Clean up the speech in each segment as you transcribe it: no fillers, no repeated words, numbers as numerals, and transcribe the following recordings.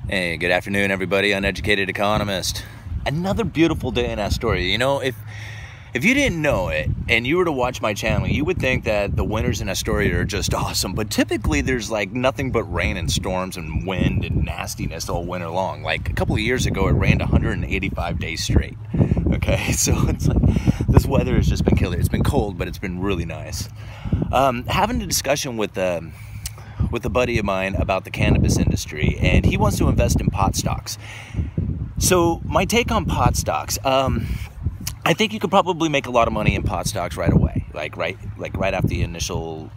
Hey, good afternoon, everybody. Uneducated economist. Another beautiful day in Astoria. You know, if you didn't know it and you were to watch my channel, you would think that the winters in Astoria are just awesome. But typically, there's like nothing but rain and storms and wind and nastiness all winter long. Like a couple of years ago, it rained 185 days straight. Okay, so it's like this weather has just been killer. It's been cold, but it's been really nice. Having a discussion with a buddy of mine about the cannabis industry, and he wants to invest in pot stocks. So my take on pot stocks, I think you could probably make a lot of money in pot stocks right away, like right after the initial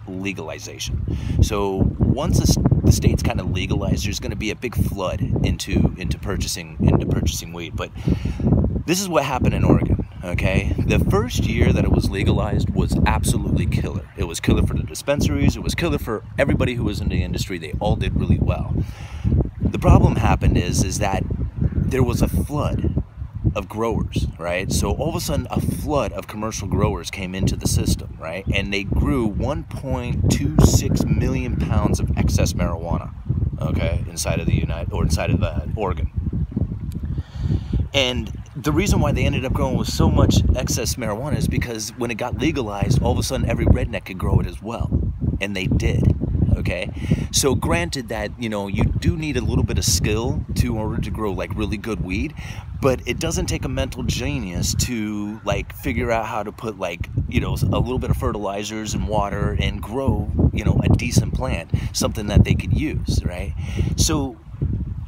legalization. So once the state's kind of legalized, there's going to be a big flood into purchasing weed. But this is what happened in Oregon. Okay, the first year that it was legalized was absolutely killer. It was killer for the dispensaries. It was killer for everybody who was in the industry. They all did really well. The problem happened is that there was a flood of growers, right? So all of a sudden, a flood of commercial growers came into the system, right? And they grew 1.26 million pounds of excess marijuana, okay, inside of Oregon. And the reason why they ended up growing with so much excess marijuana is because when it got legalized, all of a sudden every redneck could grow it as well. And they did, okay? So granted that, you know, you do need a little bit of skill in order to grow like really good weed, but it doesn't take a mental genius to like figure out how to put like, you know, a little bit of fertilizers and water and grow, you know, a decent plant, something that they could use, right? So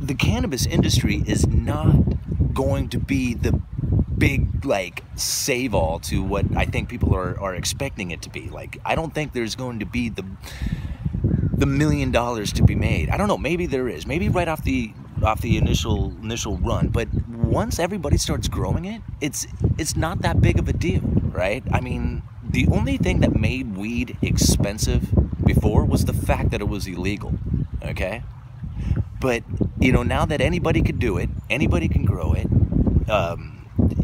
the cannabis industry is not going to be the big like save all to what I think people are expecting it to be. Like, I don't think there's going to be the $1 million to be made. I don't know, maybe there is, maybe right off the initial run, but once everybody starts growing it, it's not that big of a deal, right? I mean, the only thing that made weed expensive before was the fact that it was illegal, okay? But, you know, now that anybody could do it, anybody can grow it,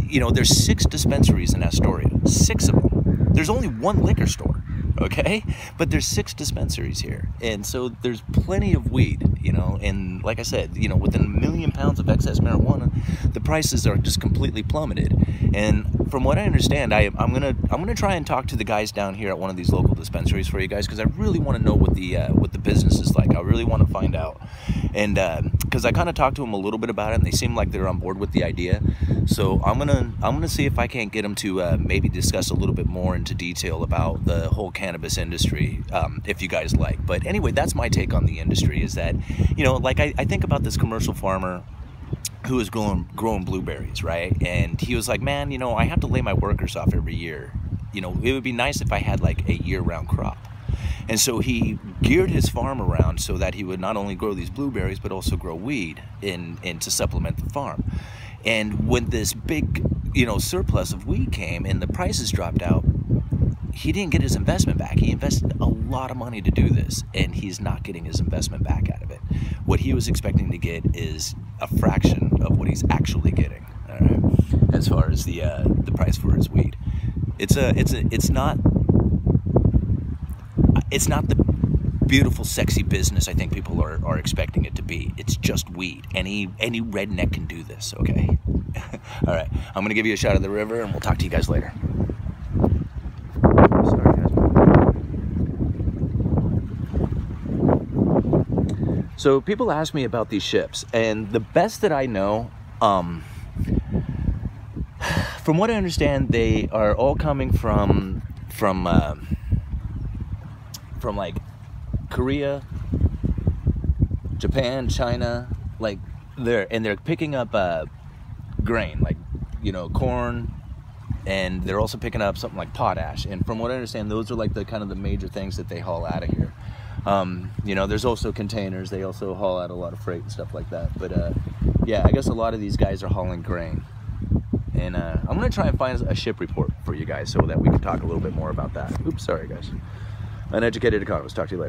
you know, there's 6 dispensaries in Astoria, 6 of them. There's only 1 liquor store, okay? But there's 6 dispensaries here. And so there's plenty of weed, you know, and like I said, you know, within 1 million pounds of excess marijuana, the prices are just completely plummeted. And from what I understand, I'm gonna try and talk to the guys down here at one of these local dispensaries for you guys, because I really want to know what the business is like. I really want to find out, and because I kind of talked to them a little bit about it, and they seem like they're on board with the idea. So I'm gonna see if I can't get them to maybe discuss a little bit more into detail about the whole cannabis industry, if you guys like. But anyway, that's my take on the industry. Is that, you know, like I think about this commercial farmer who was growing blueberries, right? And he was like, man, you know, I have to lay my workers off every year. You know, it would be nice if I had like a year-round crop. And so he geared his farm around so that he would not only grow these blueberries, but also grow weed and to supplement the farm. And when this big, you know, surplus of weed came and the prices dropped out, he didn't get his investment back. He invested a lot of money to do this, and he's not getting his investment back out of it. What he was expecting to get is a fraction of what he's actually getting, all right, as far as the price for his weed. It's not the beautiful, sexy business I think people are expecting it to be. It's just weed. Any redneck can do this, okay? All right, I'm gonna give you a shot of the river, and we'll talk to you guys later. Sorry, guys. So people ask me about these ships, and the best that I know, from what I understand, they are all coming from like Korea, Japan, China, like they're picking up grain, like, you know, corn, and they're also picking up something like potash. And from what I understand, those are like the kind of the major things that they haul out of here. You know, there's also containers. They also haul out a lot of freight and stuff like that. But yeah, I guess a lot of these guys are hauling grain. And I'm gonna try and find a ship report for you guys so that we can talk a little bit more about that. Oops, sorry guys. Uneducated economist. Talk to you later.